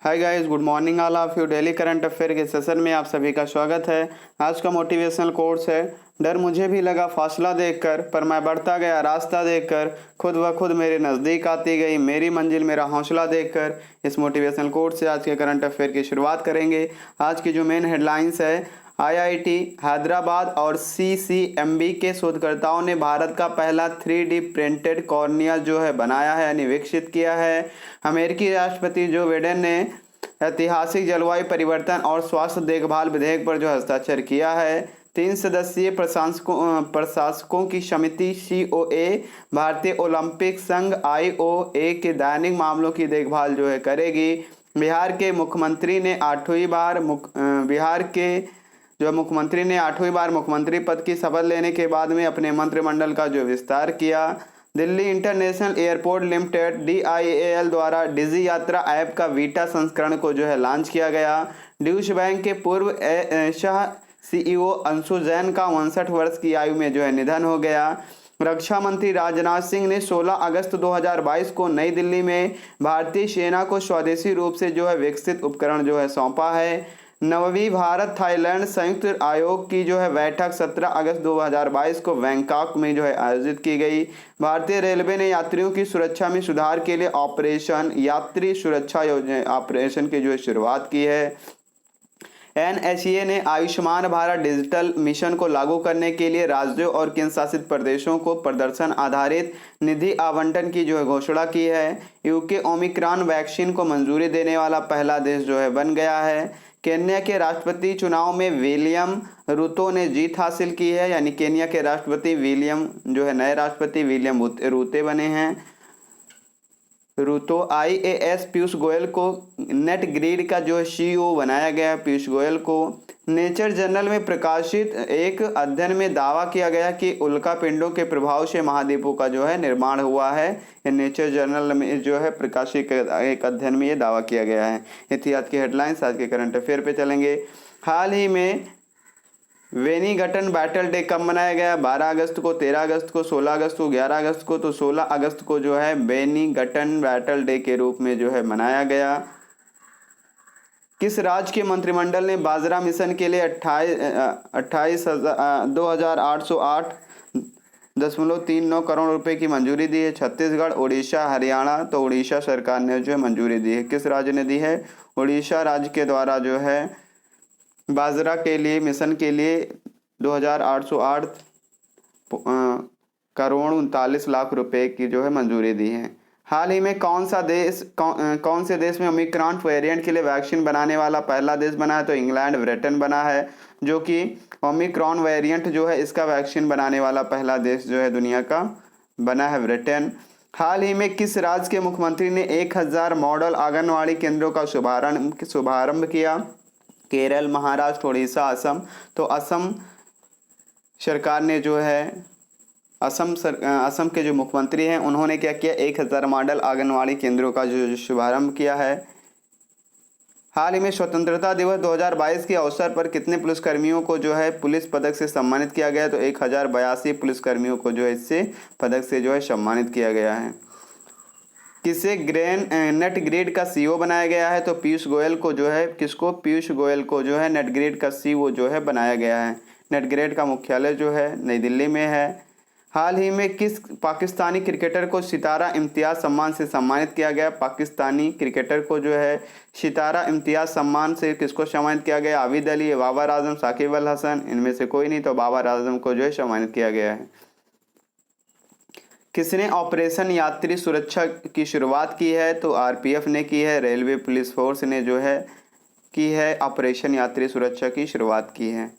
Hi guys, good morning all of you. Daily current affair के session में आप सभी का स्वागत है। आज का मोटिवेशनल कोट्स है, डर मुझे भी लगा फासला देखकर, पर मैं बढ़ता गया रास्ता देखकर, खुद ब खुद मेरे नज़दीक आती गई मेरी मंजिल मेरा हौसला देखकर। इस मोटिवेशनल कोट से आज के करंट अफेयर की शुरुआत करेंगे। आज की जो मेन हेडलाइंस है, आईआईटी हैदराबाद और सीसीएमबी के शोधकर्ताओं ने भारत का पहला 3D प्रिंटेड कॉर्निया जो है बनाया है यानी विकसित किया है। अमेरिकी राष्ट्रपति जो बाइडेन ने ऐतिहासिक जलवायु परिवर्तन और स्वास्थ्य देखभाल विधेयक पर जो हस्ताक्षर किया है। 3 सदस्यीय प्रशासकों की समिति सीओए भारतीय ओलंपिक संघ आईओए के दैनिक मामलों की देखभाल जो है करेगी। बिहार के मुख्यमंत्री ने आठवीं बार मुख्यमंत्री पद की शपथ लेने के बाद में अपने मंत्रिमंडल का जो विस्तार किया। Delhi international airport limited DIAL द्वारा डिजी यात्रा ऐप का बीटा संस्करण को जो है लॉन्च किया गया। ड्यूश बैंक के पूर्व शाह CEO अंशु जैन का 59 वर्ष की आयु में जो है निधन हो गया। रक्षा मंत्री राजनाथ सिंह ने 16 अगस्त 2022 को नई दिल्ली में भारतीय सेना को स्वदेशी रूप से जो है विकसित उपकरण जो है सौंपा है। नवीं भारत थाईलैंड संयुक्त आयोग की जो है बैठक 17 अगस्त 2022 को बैंकॉक में जो है आयोजित की गई। भारतीय रेलवे ने यात्रियों की सुरक्षा में सुधार के लिए ऑपरेशन यात्री सुरक्षा योजना ऑपरेशन की जो है शुरुआत की है। NHA ने आयुष्मान भारत डिजिटल मिशन को लागू करने के लिए राज्यों और केंद्र शासित प्रदेशों को प्रदर्शन आधारित निधि आवंटन की जो है घोषणा की है। यूके ओमिक्रॉन वैक्सीन को मंजूरी देने वाला पहला देश जो है बन गया है। केन्या के राष्ट्रपति चुनाव में विलियम रूतो ने जीत हासिल की है यानी केन्या के राष्ट्रपति विलियम जो है नए राष्ट्रपति विलियम रूते बने हैं। रूतो IAS पीयूष गोयल को नेट ग्रिड का जो है CEO बनाया गया। पीयूष गोयल को नेचर जर्नल में प्रकाशित एक अध्ययन में दावा किया गया कि उल्का पिंडों के प्रभाव से महाद्वीपों का जो है निर्माण हुआ है। नेचर जर्नल में जो है प्रकाशित एक अध्ययन में ये दावा किया गया है। इतिहास की हेडलाइंस आज के करंट अफेयर पे चलेंगे। हाल ही में वेनिंगटन बैटल डे कब मनाया गया? 12 अगस्त को, 13 अगस्त को, 16 अगस्त को, 11 अगस्त को। तो 16 अगस्त को जो है वेनिंगटन बैटल डे के रूप में जो है मनाया गया। किस राज्य के मंत्रिमंडल ने बाजरा मिशन के लिए 28,808.39 करोड़ रुपए की मंजूरी दी है? छत्तीसगढ़, उड़ीसा, हरियाणा। तो उड़ीसा सरकार ने जो है मंजूरी दी है। किस राज्य ने दी है? उड़ीसा राज्य के द्वारा जो है बाजरा के लिए मिशन के लिए 2,808 करोड़ 39 लाख रुपए की जो है मंजूरी दी है। हाल ही में कौन से देश में ओमिक्रॉन वेरिएंट के लिए वैक्सीन बनाने वाला पहला देश बना है? तो इंग्लैंड, ब्रिटेन बना है, जो कि ओमिक्रॉन वेरिएंट जो है इसका वैक्सीन बनाने वाला पहला देश जो है दुनिया का बना है ब्रिटेन। हाल ही में किस राज्य के मुख्यमंत्री ने 1000 मॉडल आंगनवाड़ी केंद्रों का शुभारंभ किया? केरल, महाराष्ट्र, उड़ीसा, असम। तो असम सरकार ने जो है असम के जो मुख्यमंत्री हैं उन्होंने क्या किया? 1000 मॉडल आंगनवाड़ी केंद्रों का जो शुभारंभ किया है। हाल ही में स्वतंत्रता दिवस 2022 के अवसर पर कितने पुलिसकर्मियों को जो है पुलिस पदक से सम्मानित किया गया? तो 1082 पुलिसकर्मियों को जो है इससे पदक से जो है सम्मानित किया गया है। किसे नेट ग्रिड का CEO बनाया गया है? तो पीयूष गोयल को जो है पीयूष गोयल को जो है नेट ग्रिड का CEO जो है बनाया गया है। नेट ग्रिड का मुख्यालय जो है नई दिल्ली में है। हाल ही में किस पाकिस्तानी क्रिकेटर को सितारा इम्तियाज सम्मान से सम्मानित किया गया? पाकिस्तानी क्रिकेटर को जो है सितारा इम्तियाज सम्मान से किसको सम्मानित किया गया? आबिद अली, बाबर आजम, साकिब अल हसन। इनमें से कोई नहीं, तो बाबर आजम को जो है सम्मानित किया गया है। किसने ऑपरेशन यात्री सुरक्षा की शुरुआत की है? तो RPF ने की है। रेलवे पुलिस फोर्स ने जो है की है ऑपरेशन यात्री सुरक्षा की शुरुआत की है।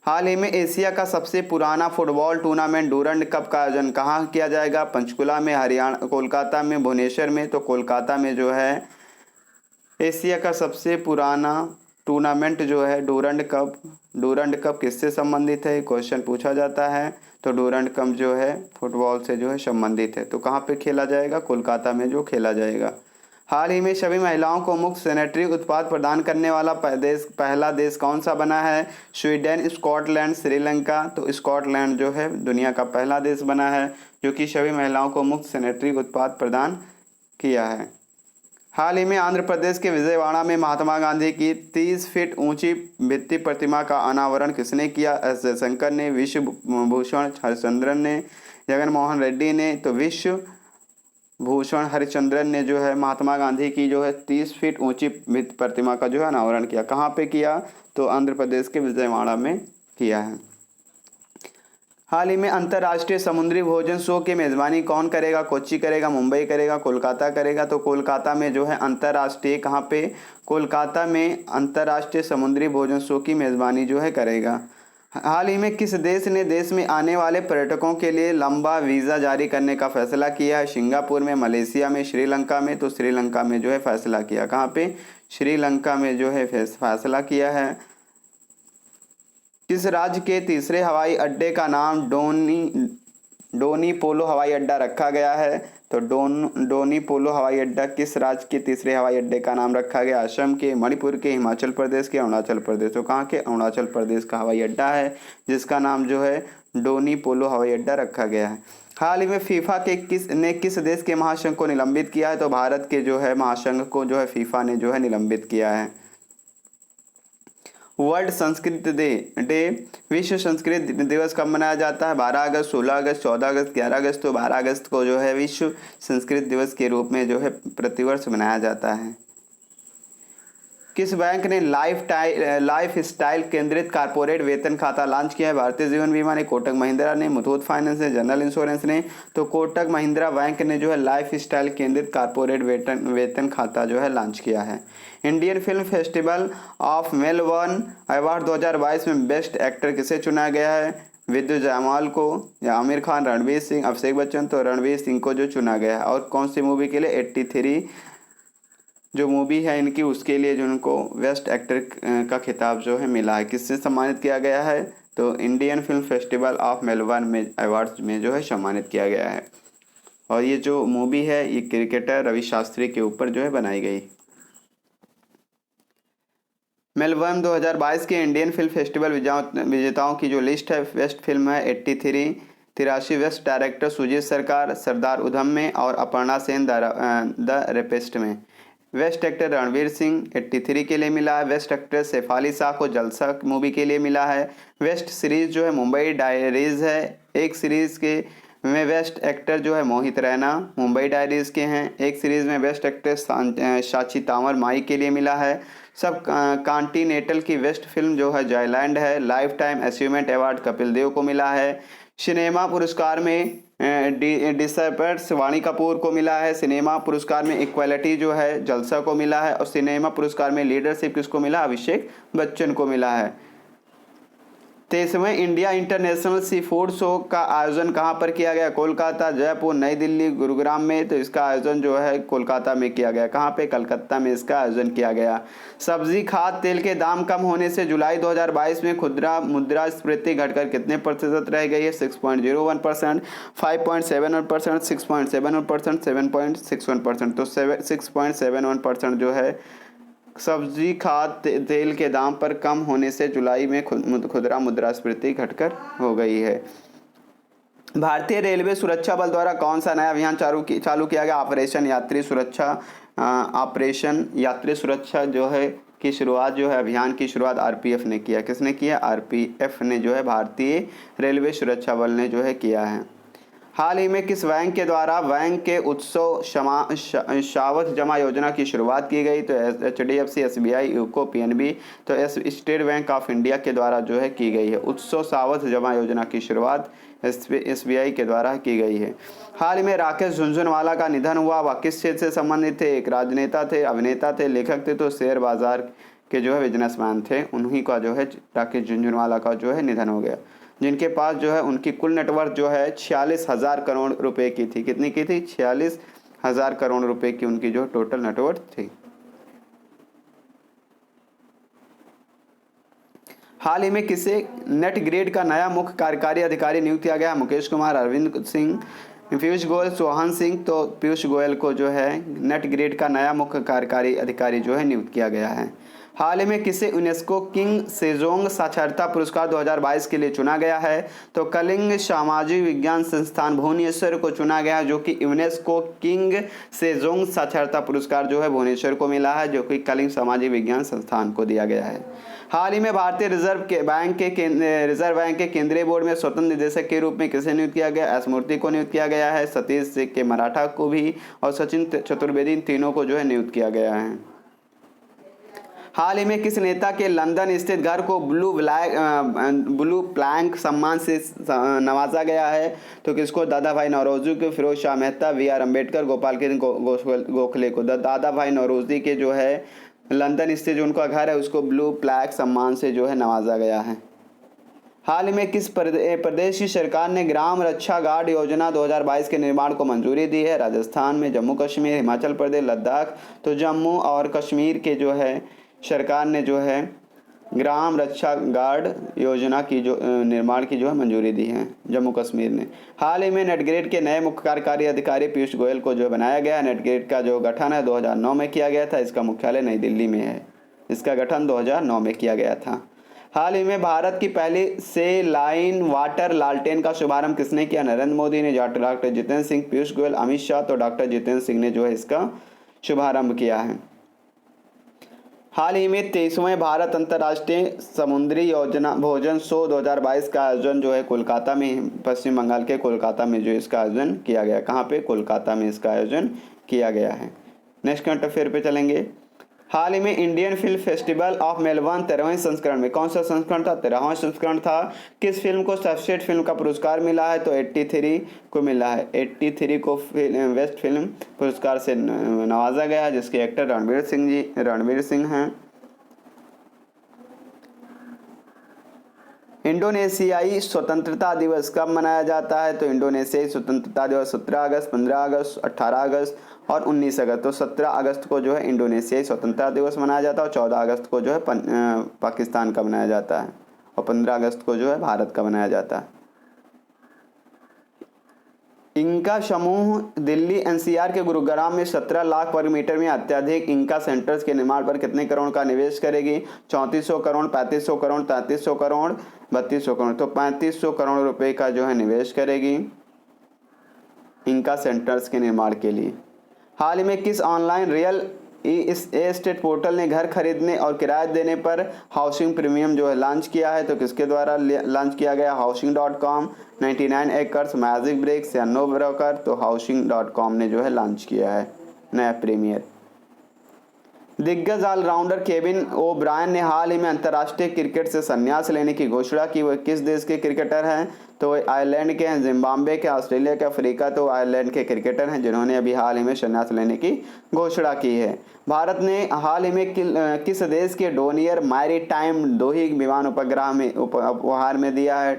हाल ही में एशिया का सबसे पुराना फुटबॉल टूर्नामेंट डूरंड कप का आयोजन कहाँ किया जाएगा? पंचकुला में, हरियाणा, कोलकाता में, भुवनेश्वर में। तो कोलकाता में जो है एशिया का सबसे पुराना टूर्नामेंट जो है डूरंड कप किससे संबंधित है? क्वेश्चन पूछा जाता है। तो डूरंड कप जो है फुटबॉल से जो है संबंधित है। तो कहाँ पे खेला जाएगा? कोलकाता में जो खेला जाएगा। हाल ही में सभी महिलाओं को मुफ्त सैनिटरी उत्पाद प्रदान करने वाला पहला देश कौन सा बना है? Sweden, Scotland, Sri Lanka. तो स्कॉटलैंड जो है दुनिया का पहला देश बना है जो कि सभी महिलाओं को मुफ्त सैनिटरी उत्पाद प्रदान किया है। हाल ही में आंध्र प्रदेश के विजयवाड़ा में महात्मा गांधी की 30 फीट ऊंची भित्ति प्रतिमा का अनावरण किसने किया? एस जयशंकर ने, विश्व भूषण हरिचंद्रन ने, जगनमोहन रेड्डी ने। तो विश्व भूषण हरिचंद्रन ने जो है महात्मा गांधी की जो है 30 फीट ऊंची भित्ति प्रतिमा का जो है अनावरण किया। कहाँ पे किया? तो आंध्र प्रदेश के विजयवाड़ा में किया है। हाल ही में अंतर्राष्ट्रीय समुद्री भोजन शो की मेज़बानी कौन करेगा? कोच्चि करेगा, मुंबई करेगा, कोलकाता करेगा? तो कोलकाता में जो है अंतर्राष्ट्रीय, कहाँ पे? कोलकाता में अंतर्राष्ट्रीय समुद्री भोजन शो की मेज़बानी जो है करेगा। हाल ही में किस देश ने देश में आने वाले पर्यटकों के लिए लंबा वीज़ा जारी करने का फैसला किया है? सिंगापुर में, मलेशिया में, श्रीलंका में? तो श्रीलंका में जो है फैसला किया। कहाँ पे? श्रीलंका में जो है फैसला किया है। किस राज्य के तीसरे हवाई अड्डे का नाम डोनी पोलो हवाई अड्डा रखा गया है? तो डोनी पोलो हवाई अड्डा किस राज्य के तीसरे हवाई अड्डे का नाम रखा गया? असम के, मणिपुर के, हिमाचल प्रदेश के, अरुणाचल प्रदेश? तो कहाँ के? अरुणाचल प्रदेश का हवाई अड्डा है जिसका नाम जो है डोनी पोलो हवाई अड्डा रखा गया है। हाल ही में फीफा के किस देश के महासंघ को निलंबित किया है? तो भारत के जो है महासंघ को जो है फीफा ने जो है निलंबित किया है। वर्ल्ड संस्कृत डे विश्व संस्कृत दिवस कब मनाया जाता है? 12 अगस्त, 16 अगस्त, 14 अगस्त, 11 अगस्त? तो 12 अगस्त को जो है विश्व संस्कृत दिवस के रूप में जो है प्रतिवर्ष मनाया जाता है। किस बैंक ने लाइफ स्टाइल केंद्रित कारपोरेट वेतन खाता लॉन्च किया है? भारतीय जीवन बीमा ने, कोटक महिंद्रा ने, मुथूट फाइनेंस ने, जनरल इंश्योरेंस ने? तो कोटक महिंद्रा बैंक ने जो है लाइफ स्टाइल केंद्रित कारपोरेट वेतन खाता जो है लॉन्च किया है। Indian film festival of Melbourne award 2022 में बेस्ट एक्टर किसे चुना गया है? विद्युत जायसवाल को, या आमिर खान, रणवीर सिंह, अभिषेक बच्चन? तो रणवीर सिंह को जो चुना गया है। और कौन सी मूवी के लिए? 83 जो मूवी है इनकी, उसके लिए जो उनको बेस्ट एक्टर का खिताब जो है मिला है। किससे सम्मानित किया गया है? तो Indian film festival of Melbourne में अवार्ड्स में जो है सम्मानित किया गया है। और ये जो मूवी है ये क्रिकेटर रवि शास्त्री के ऊपर जो है बनाई गई। मेलबर्न 2022 के इंडियन फिल्म फेस्टिवल विजेताओं की जो लिस्ट है, बेस्ट फिल्म है 83, 83 बेस्ट डायरेक्टर सुजीत सरकार सरदार उधम में और अपर्णा सेन द रेपिस्ट में। बेस्ट एक्टर रणवीर सिंह 83 के लिए मिला है। बेस्ट एक्ट्रेस शेफाली शाह को जलसा मूवी के लिए मिला है। बेस्ट सीरीज जो है मुंबई डायरीज है। एक सीरीज के में बेस्ट एक्टर जो है मोहित रैना मुंबई डायरीज के हैं। एक सीरीज में बेस्ट एक्ट्रेस साक्षी तामर माई के लिए मिला है। सब कॉन्टिनेंटल की बेस्ट फिल्म जो है जयलैंड है। Lifetime achievement award Kapil Dev को मिला है। सिनेमा पुरस्कार में डिसर्पर्स वाणी कपूर को मिला है। सिनेमा पुरस्कार में इक्वालिटी जो है जलसा को मिला है। और सिनेमा पुरस्कार में लीडरशिप किसको मिला? अभिषेक बच्चन को मिला है। 23वें India international sea food show का आयोजन कहाँ पर किया गया? कोलकाता, जयपुर, नई दिल्ली, गुरुग्राम में? तो इसका आयोजन जो है कोलकाता में किया गया। कहाँ पे? कलकत्ता में इसका आयोजन किया गया। सब्जी खाद्य तेल के दाम कम होने से जुलाई 2022 में खुदरा मुद्रास्फीति घटकर कितने प्रतिशत रह गई है? 6.01%, 5.71%, 6.71%, 7.61%। तो 6.71% जो है सब्जी खाद्य तेल के दाम पर कम होने से जुलाई में खुदरा मुद्रास्फीति घटकर हो गई है। भारतीय रेलवे सुरक्षा बल द्वारा कौन सा नया अभियान चालू किया गया? ऑपरेशन यात्री सुरक्षा जो है की शुरुआत जो है अभियान की शुरुआत आरपीएफ ने किया। किसने किया? आरपीएफ ने जो है भारतीय रेलवे सुरक्षा बल ने जो है किया है। हाल ही में किस बैंक के द्वारा बैंक के उत्सव सावधि जमा योजना की शुरुआत की गई? तो एचडीएफसी, एसबीआई, यूको, पीएनबी? तो स्टेट बैंक ऑफ इंडिया के द्वारा जो है की गई है। उत्सव सावधि जमा योजना की शुरुआत एसबीआई के द्वारा की गई है। हाल ही में राकेश झुनझुनवाला का निधन हुआ। वह किस क्षेत्र से संबंधित थे? एक राजनेता थे, अभिनेता थे, लेखक थे? तो शेयर बाजार के जो है बिजनेसमैन थे। उन्हीं का जो है राकेश झुनझुनवाला का जो है निधन हो गया, जिनके पास जो है उनकी कुल नेटवर्थ जो है 46,000 करोड़ रुपए की थी। कितनी की थी? 46,000 करोड़ रुपए की उनकी जो टोटल नेटवर्थ थी। हाल ही में किसे नेट ग्रिड का नया मुख्य कार्यकारी अधिकारी नियुक्त किया गया? मुकेश कुमार, अरविंद सिंह, पीयूष गोयल, चौहान सिंह? तो पीयूष गोयल को जो है नेट ग्रिड का नया मुख्य कार्यकारी अधिकारी जो है नियुक्त किया गया है। हाल ही में किसे यूनेस्को किंग सेजोंग साक्षरता पुरस्कार 2022 के लिए चुना गया है? तो कलिंग सामाजिक विज्ञान संस्थान भुवनेश्वर को चुना गया है, जो कि यूनेस्को किंग सेजोंग साक्षरता पुरस्कार जो है भुवनेश्वर को मिला है, जो कि कलिंग सामाजिक विज्ञान संस्थान को दिया गया है। हाल ही में भारतीय रिजर्व बैंक के केंद्रीय बोर्ड में स्वतंत्र निदेशक के रूप में किसे नियुक्त किया गया? एस मूर्ति को नियुक्त किया गया है, सतीश के मराठा को भी और सचिन चतुर्वेदी, तीनों को जो है नियुक्त किया गया है। हाल ही में किस नेता के लंदन स्थित घर को ब्लू प्लैंक सम्मान से नवाजा गया है? तो किसको? दादा भाई नौरोजी को, फिरोज शाह मेहता, वी.आर. अम्बेडकर, गोपाल कृष्ण गोखले को। दादा भाई नौरोजी के जो है लंदन स्थित जो उनका घर है उसको ब्लू प्लैंक सम्मान से जो है नवाजा गया है। हाल ही में किस प्रदेश की सरकार ने ग्राम रक्षा गार्ड योजना 2022 के निर्माण को मंजूरी दी है? राजस्थान में, जम्मू कश्मीर, हिमाचल प्रदेश, लद्दाख। तो जम्मू और कश्मीर के जो है सरकार ने जो है ग्राम रक्षा गार्ड योजना की जो निर्माण की जो है मंजूरी दी है जम्मू कश्मीर ने। हाल ही में नेटग्रिड के नए मुख्य कार्यकारी अधिकारी पीयूष गोयल को जो बनाया गया है। नेटग्रिड का जो गठन है 2009 में किया गया था, इसका मुख्यालय नई दिल्ली में है। इसका गठन 2009 में किया गया था। हाल ही में भारत की पहली से लाइन वाटर लालटेन का शुभारंभ किसने किया? नरेंद्र मोदी ने, डॉक्टर जितेंद्र सिंह, पीयूष गोयल, अमित शाह। तो डॉक्टर जितेंद्र सिंह ने जो है इसका शुभारंभ किया है। हाल ही में 23वें भारत अंतर्राष्ट्रीय समुद्री योजना भोजन शो 2022 का आयोजन जो है कोलकाता में, पश्चिम बंगाल के कोलकाता में जो इसका आयोजन किया गया। कहाँ पे? कोलकाता में इसका आयोजन किया गया है। नेक्स्ट करंट अफेयर पे चलेंगे। हाल ही में Indian film festival of Melbourne 13वें संस्करण में, कौन सा संस्करण था? 13वां संस्करण था। किस फिल्म को सर्वश्रेष्ठ फिल्म का पुरस्कार मिला है? तो 83 को मिला है। 83 को बेस्ट फिल्म पुरस्कार से नवाजा गया है, जिसके एक्टर रणवीर सिंह हैं। इंडोनेशियाई स्वतंत्रता दिवस कब मनाया जाता है? तो इंडोनेशियाई स्वतंत्रता दिवस 17 अगस्त, 15 अगस्त, 18 अगस्त और 19 अगस्त। तो 17 अगस्त को जो है इंडोनेशियाई स्वतंत्रता दिवस मनाया जाता है और 14 अगस्त को जो है पाकिस्तान का मनाया जाता है और 15 अगस्त को जो है भारत का मनाया जाता है। इंका समूह दिल्ली एनसीआर के गुरुग्राम में 17 लाख वर्ग मीटर में अत्यधिक इंका सेंटर्स के निर्माण पर कितने करोड़ का निवेश करेगी? 3400 करोड़, 3500 करोड़, 3300 करोड़, 3200 करोड़। तो 3500 करोड़ रुपए का जो है निवेश करेगी इंका सेंटर्स के निर्माण के लिए। हाल ही में किस ऑनलाइन रियल एस्टेट पोर्टल ने घर खरीदने और किराया देने पर हाउसिंग प्रीमियम जो है लॉन्च किया है? तो किसके द्वारा लॉन्च किया गया? Housing.com, 99 एकर्स, मैजिक ब्रिक्स या नो ब्रोकर। तो Housing.com ने जो है लॉन्च किया है नया प्रीमियर। दिग्गज ऑलराउंडर केविन ओब्रायन ने हाल ही में अंतर्राष्ट्रीय क्रिकेट से संन्यास लेने की घोषणा की। वह किस देश के क्रिकेटर हैं? तो आयरलैंड के हैं, जिम्बाब्वे के, ऑस्ट्रेलिया के, अफ्रीका। तो आयरलैंड के क्रिकेटर हैं जिन्होंने अभी हाल ही में संन्यास लेने की घोषणा की है। भारत ने हाल ही में किस देश के डोनियर मैरीटाइम दोही विमान उपग्रह में उपहार में दिया है?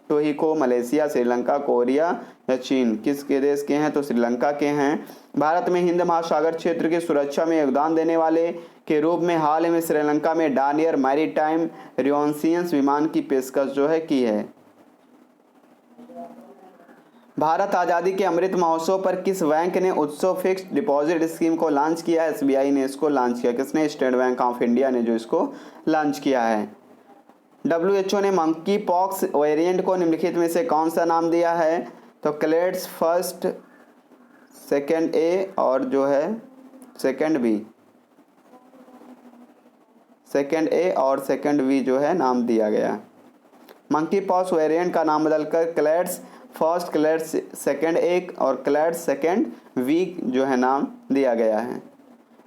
टोहिको, मलेशिया, श्रीलंका, कोरिया या चीन। किसके देश के हैं? तो श्रीलंका के हैं। भारत में हिंद महासागर क्षेत्र की सुरक्षा में योगदान देने वाले के रूप में हाल ही में श्रीलंका में डोनियर मैरीटाइम रियोन्सियंस विमान की पेशकश जो है की है। भारत आज़ादी के अमृत महोत्सव पर किस बैंक ने उत्सव फिक्स्ड डिपॉजिट स्कीम को लॉन्च किया? एसबीआई ने इसको लॉन्च किया। किसने? स्टेट बैंक ऑफ इंडिया ने जो इसको लॉन्च किया है। WHO ने मंकी पॉक्स वेरिएंट को निम्नलिखित में से कौन सा नाम दिया है? तो क्लेड्स फर्स्ट, सेकेंड ए और जो है सेकेंड बी, सेकेंड ए और सेकेंड बी जो है नाम दिया गया। मंकी पॉक्स वेरिएंट का नाम बदलकर क्लेड्स फर्स्ट, क्लेड्स सेकेंड ए और क्लेड्स सेकेंड वी जो है नाम दिया गया है।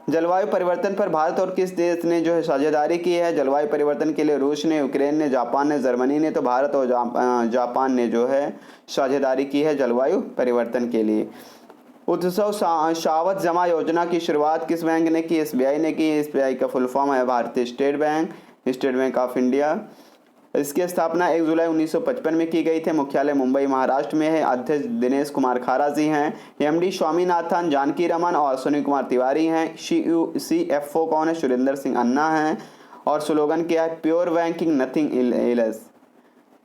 जलवायु परिवर्तन पर भारत और किस देश ने जो है साझेदारी की है? जलवायु परिवर्तन के लिए रूस ने, यूक्रेन ने, जापान ने, जर्मनी ने। तो भारत और जापान ने जो है साझेदारी की है जलवायु परिवर्तन के लिए। उत्सव सावध जमा योजना की शुरुआत किस बैंक ने की? एसबीआई ने की। एसबीआई का फुल फॉर्म है भारतीय state bank, state bank of India. इसकी स्थापना 1 जुलाई 1955 में की गई थी। मुख्यालय मुंबई महाराष्ट्र में है। अध्यक्ष दिनेश कुमार खारा जी हैं। एमडी स्वामीनाथन, जानकी रमन और अश्विनी कुमार तिवारी हैं। CFO कौन है? सुरेंद्र सिंह अन्ना हैं। और स्लोगन क्या है? Pure banking nothing else.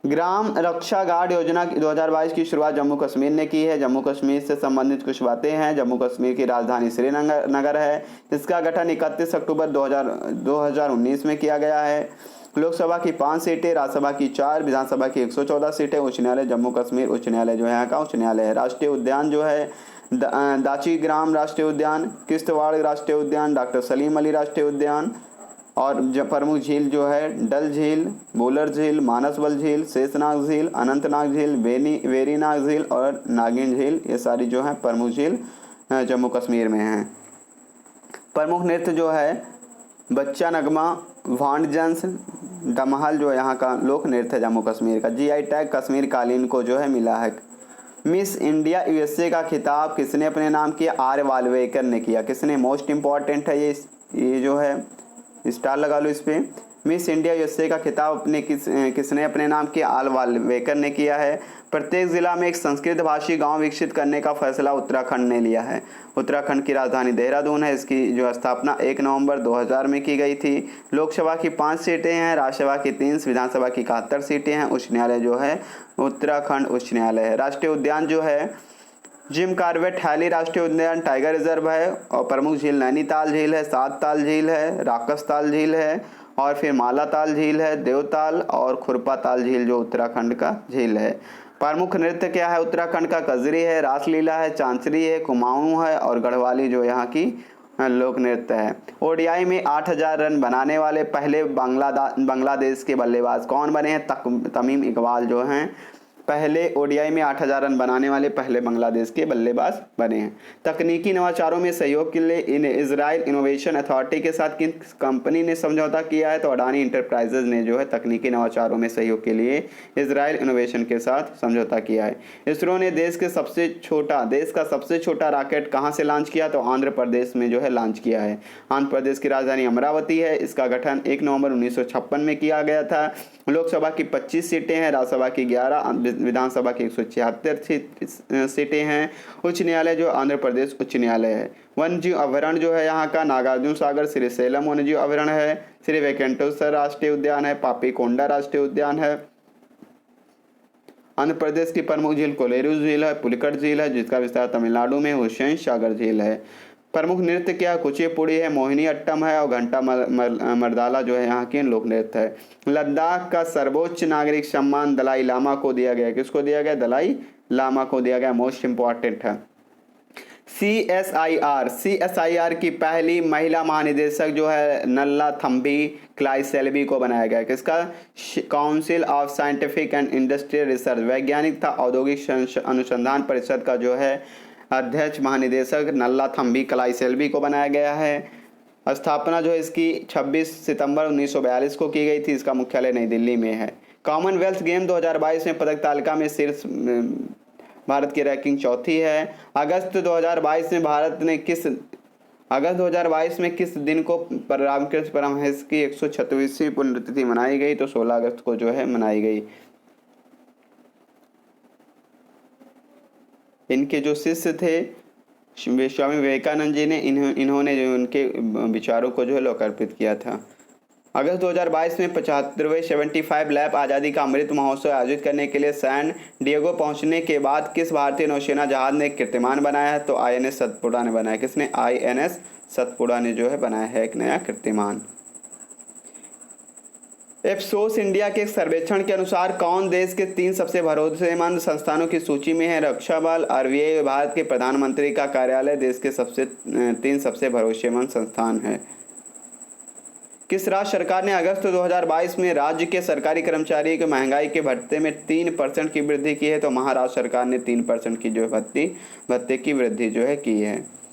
ग्राम रक्षा गार्ड योजना 2022 की शुरुआत जम्मू कश्मीर ने की है। जम्मू कश्मीर से संबंधित कुछ बातें हैं। जम्मू कश्मीर की राजधानी श्रीनगर है। इसका गठन 31 अक्टूबर 2019 में किया गया है। लोकसभा की 5 सीटें, राज्यसभा की 4, विधानसभा की 114 सीटें। उच्च न्यायालय जम्मू कश्मीर उच्च न्यायालय जो है यहाँ का उच्च न्यायालय है। राष्ट्रीय उद्यान जो है दाची ग्राम राष्ट्रीय उद्यान, किश्तवाड़ राष्ट्रीय उद्यान, डॉक्टर सलीम अली राष्ट्रीय उद्यान। और प्रमुख झील जो है डल झील, बोलर झील, मानसबल झील, शेषनाग झील, अनंतनाग झील, वेरीनाग झील और नागिन झील, ये सारी जो है प्रमुख झील जम्मू कश्मीर में हैं। प्रमुख नृत्य जो है बच्चा नगमा, भांडजंस, डमहल जो यहाँ का लोक नृत्य है जम्मू कश्मीर का। जीआई टैग कश्मीर कालीन को जो है मिला है। मिस इंडिया यूएसए का खिताब किसने अपने नाम किया? आर वालवेकर ने किया। किसने? मोस्ट इम्पॉर्टेंट है ये जो है, स्टार लगा लो इस पे। मिस इंडिया यूएसए का खिताब किसने अपने नाम किया? आर वालवेकर ने किया है। प्रत्येक जिला में एक संस्कृत भाषी गांव विकसित करने का फैसला उत्तराखंड ने लिया है। उत्तराखंड की राजधानी देहरादून है। इसकी जो स्थापना 1 नवंबर 2000 में की गई थी। लोकसभा की 5 सीटें हैं, राज्यसभा की 3, विधानसभा की 71 सीटें हैं। उच्च न्यायालय जो है उत्तराखंड उच्च न्यायालय है। राष्ट्रीय उद्यान जो है जिम कॉर्बेट हैली राष्ट्रीय उद्यान टाइगर रिजर्व है। और प्रमुख झील नैनीताल झील है, सात ताल झील है, राकसताल झील है और फिर मालाताल झील है, देवताल और खुरपा ताल झील जो उत्तराखंड का झील है। प्रमुख नृत्य क्या है? उत्तराखंड का कजरी है, रासलीला है, चांचरी है, कुमाऊं है और गढ़वाली जो यहाँ की लोक नृत्य है। ओडीआई में 8000 रन बनाने वाले पहले बांग्लादेश के बल्लेबाज कौन बने हैं? तमीम इकबाल जो हैं पहले ओडीआई में 8000 रन बनाने वाले पहले बांग्लादेश के बल्लेबाज बने हैं। तकनीकी नवाचारों में सहयोग के लिए इजराइल इनोवेशन अथॉरिटी के साथ किन कंपनी ने समझौता किया है? तो अडानी इंटरप्राइजेज ने जो है तकनीकी नवाचारों में सहयोग के लिए इजराइल इनोवेशन के साथ समझौता किया है। इसरो ने देश का सबसे छोटा रॉकेट कहाँ से लॉन्च किया? तो आंध्र प्रदेश में जो है लॉन्च किया है। आंध्र प्रदेश की राजधानी अमरावती है। इसका गठन 1 नवंबर 1956 में किया गया था। लोकसभा की 25 सीटें हैं, राज्यसभा की 11, विधानसभा की 176 सीटें हैं। उच्च न्यायालय जो आंध्र प्रदेश उच्च न्यायालय है। वन्यजीव अभयारण्य जो है यहाँ का नागार्जुन सागर श्रीशैलम वन्यजीव अभयारण्य है, श्री वेंकटेश्वर राष्ट्रीय उद्यान है, पापीकोंडा राष्ट्रीय उद्यान है। आंध्र प्रदेश की प्रमुख झील कोलेरू झील है, पुलिकट झील है जिसका विस्तार तमिलनाडु में हुसैन सागर झील है। प्रमुख नृत्य क्या? कुचिपुड़ी है, मोहिनी अट्टम है और घंटा मर्दाला जो है यहाँ के लोक नृत्य है। लद्दाख का सर्वोच्च नागरिक सम्मान दलाई लामा को दिया गया। किसको दिया गया? दलाई लामा को दिया गया। मोस्ट इंपॉर्टेंट है। सीएसआईआर की पहली महिला महानिदेशक जो है नल्ला थम्बी क्लाइसेल्वी को बनाया गया। किसका? Council of scientific and industrial research, वैज्ञानिक तथा औद्योगिक अनुसंधान परिषद का जो है अध्यक्ष महानिदेशक नल्ला थम्बी क्लाइसेल्वी को बनाया गया है। स्थापना जो है इसकी 26 सितंबर 1942 को की गई थी। इसका मुख्यालय नई दिल्ली में है। कॉमनवेल्थ गेम 2022 में पदक तालिका में शीर्ष भारत की रैंकिंग 4थी है। अगस्त 2022 में किस दिन को रामकृष्ण परमहंस की 136वीं पुण्यतिथि मनाई गई? तो 16 अगस्त को जो है मनाई गई। इनके जो शिष्य थे स्वामी विवेकानंद जी ने इन्होंने जो उनके विचारों को जो है लोकार्पित किया था। अगस्त 2022 में 75वें 75 लैप आज़ादी का अमृत महोत्सव आयोजित करने के लिए सैन डिएगो पहुंचने के बाद किस भारतीय नौसेना जहाज ने कीर्तिमान बनाया है? तो आईएनएस सतपुड़ा ने बनाया। किसने? आईएनएस सतपुड़ा ने जो है बनाया है एक नया कीर्तिमान। एप्सोस इंडिया के एक सर्वेक्षण के अनुसार कौन देश के 3 सबसे भरोसेमंद संस्थानों की सूची में है? रक्षा बल, आरबीआई, भारत के प्रधानमंत्री का कार्यालय देश के 3 सबसे भरोसेमंद संस्थान है। किस राज्य सरकार ने अगस्त 2022 में राज्य के सरकारी कर्मचारियों के महंगाई के भत्ते में 3% की वृद्धि की है? तो महाराष्ट्र सरकार ने 3% की जो भत्ते की वृद्धि जो है की है।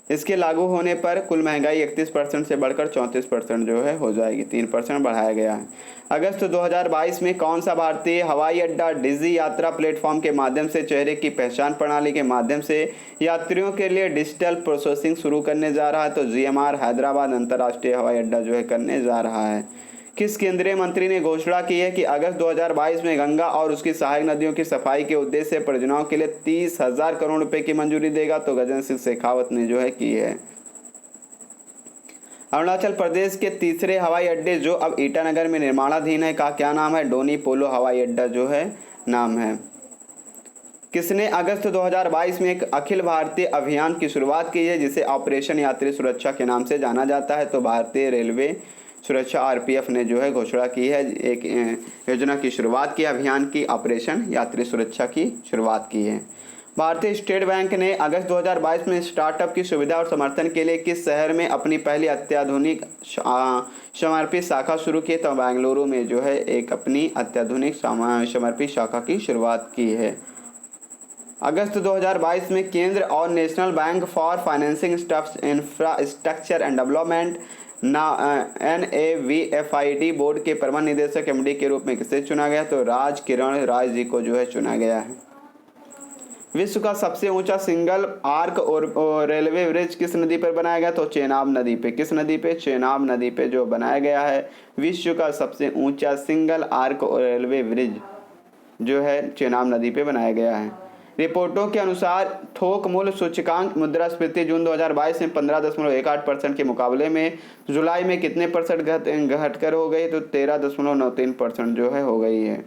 इसके लागू होने पर कुल महंगाई 31% से बढ़कर 34% जो है हो जाएगी। 3% बढ़ाया गया है। अगस्त 2022 में कौन सा भारतीय हवाई अड्डा डिजी यात्रा प्लेटफॉर्म के माध्यम से चेहरे की पहचान प्रणाली के माध्यम से यात्रियों के लिए डिजिटल प्रोसेसिंग शुरू करने जा रहा है? तो जीएमआर हैदराबाद अंतर्राष्ट्रीय हवाई अड्डा जो है करने जा रहा है। किस केंद्रीय मंत्री ने घोषणा की है कि अगस्त 2022 में गंगा और उसकी सहायक नदियों की सफाई के उद्देश्य से परियोजनाओं के लिए 30,000 करोड़ रुपए की मंजूरी देगा? तो गजेंद्र सिंह शेखावत ने जो है की है। अरुणाचल प्रदेश के तीसरे हवाई अड्डे जो अब ईटानगर में निर्माणाधीन है का क्या नाम है? डोनी पोलो हवाई अड्डा जो है नाम है। किसने अगस्त 2022 में एक अखिल भारतीय अभियान की शुरुआत की है जिसे ऑपरेशन यात्री सुरक्षा के नाम से जाना जाता है? तो भारतीय रेलवे सुरक्षा आरपीएफ ने जो है घोषणा की है, एक योजना की शुरुआत की, अभियान की, ऑपरेशन यात्री सुरक्षा की शुरुआत की है। भारतीय स्टेट बैंक ने अगस्त 2022 में स्टार्टअप की सुविधा और समर्थन के लिए किस शहर में अपनी पहली अत्याधुनिक समर्पित शाखा शुरू की? तो बेंगलुरु में जो है एक अपनी अत्याधुनिक समर्पित शाखा की शुरुआत की है। अगस्त 2022 में केंद्र और national bank for financing infrastructure and development NAVFID board के प्रबंध निदेशक MD के रूप में किसे चुना गया? तो राज किरण राय जी को जो है चुना गया है। विश्व का सबसे ऊंचा सिंगल आर्क और रेलवे ब्रिज किस नदी पर बनाया गया? तो चेनाब नदी पे। किस नदी पे? चेनाब नदी पे जो बनाया गया है विश्व का सबसे ऊंचा सिंगल आर्क और रेलवे ब्रिज जो है चेनाब नदी पे बनाया गया है। रिपोर्टों के अनुसार थोक मूल्य सूचकांक मुद्रास्फीति जून 2022 में 15.18% के मुकाबले में जुलाई में कितने परसेंट घटकर हो गई? तो 13.93% जो है हो गई है।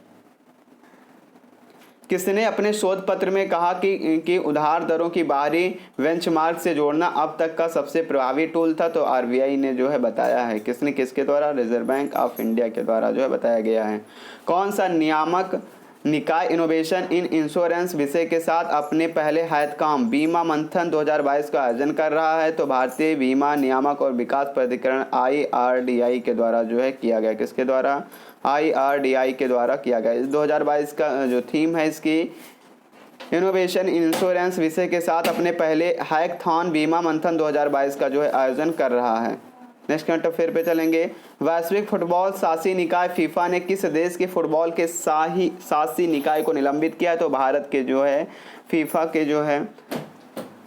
किसने अपने शोध पत्र में कहा कि उधार दरों की बाहरी बेंचमार्क से जोड़ना अब तक का सबसे प्रभावी टूल था? तो RBI ने जो है बताया है। किसने? किसके द्वारा? रिजर्व बैंक ऑफ इंडिया के द्वारा जो है बताया गया है। कौन सा नियामक निकाय इनोवेशन इन इंश्योरेंस विषय के साथ अपने पहले हैकाथॉन बीमा मंथन 2022 का आयोजन कर रहा है? तो भारतीय बीमा नियामक और विकास प्राधिकरण IRDAI के द्वारा जो है किया गया। किसके द्वारा? IRDAI के द्वारा किया गया। इस 2022 का जो थीम है इसकी इनोवेशन इंश्योरेंस विषय के साथ अपने पहले हैकाथॉन बीमा मंथन 2022 का जो है आयोजन कर रहा है। नेक्स्ट करंट अफेयर पे चलेंगे। वैश्विक फुटबॉल शासी निकाय फीफा ने किस देश के फुटबॉल के शासी निकाय को निलंबित किया है? तो भारत के जो है फीफा के जो है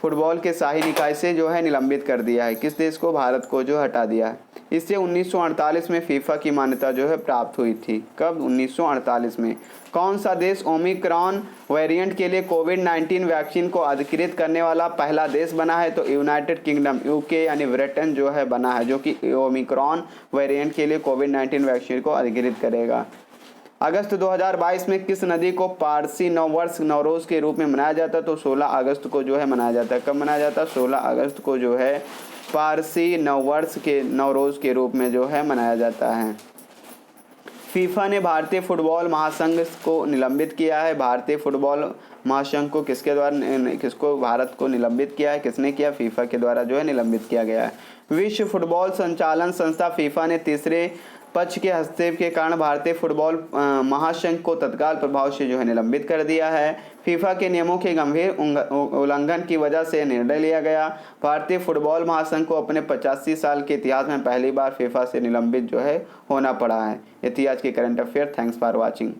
फुटबॉल के शाही निकाय से जो है निलंबित कर दिया है। किस देश को? भारत को जो हटा दिया है। इससे 1948 में फीफा की मान्यता जो है प्राप्त हुई थी। कब? 1948 में। कौन सा देश ओमिक्रॉन वेरिएंट के लिए कोविड-19 वैक्सीन को अधिकृत करने वाला पहला देश बना है? तो यूनाइटेड किंगडम UK यानी ब्रिटेन जो है बना है, जो कि ओमिक्रॉन वेरिएंट के लिए कोविड-19 वैक्सीन को अधिकृत करेगा। अगस्त 2022 में किस नदी को पारसी नववर्ष नवरोज के रूप में मनाया जाता है? तो 16 अगस्त को जो है मनाया जाता है। कब मनाया जाता है? 16 अगस्त को जो है पारसी नववर्ष के नवरोज के रूप में जो है मनाया जाता है। फीफा ने भारतीय फुटबॉल महासंघ को निलंबित किया है। भारतीय फुटबॉल महासंघ को किसके द्वारा भारत को निलंबित किया है? किसने किया? फीफा के द्वारा जो है निलंबित किया गया है। विश्व फुटबॉल संचालन संस्था फीफा ने तीसरे पक्ष के हस्तक्षेप के कारण भारतीय फुटबॉल महासंघ को तत्काल प्रभाव से जो है निलंबित कर दिया है। फीफा के नियमों के गंभीर उल्लंघन की वजह से निर्णय लिया गया। भारतीय फुटबॉल महासंघ को अपने 85 साल के इतिहास में पहली बार फीफा से निलंबित जो है होना पड़ा है। इतिहास के current affair. Thanks for watching.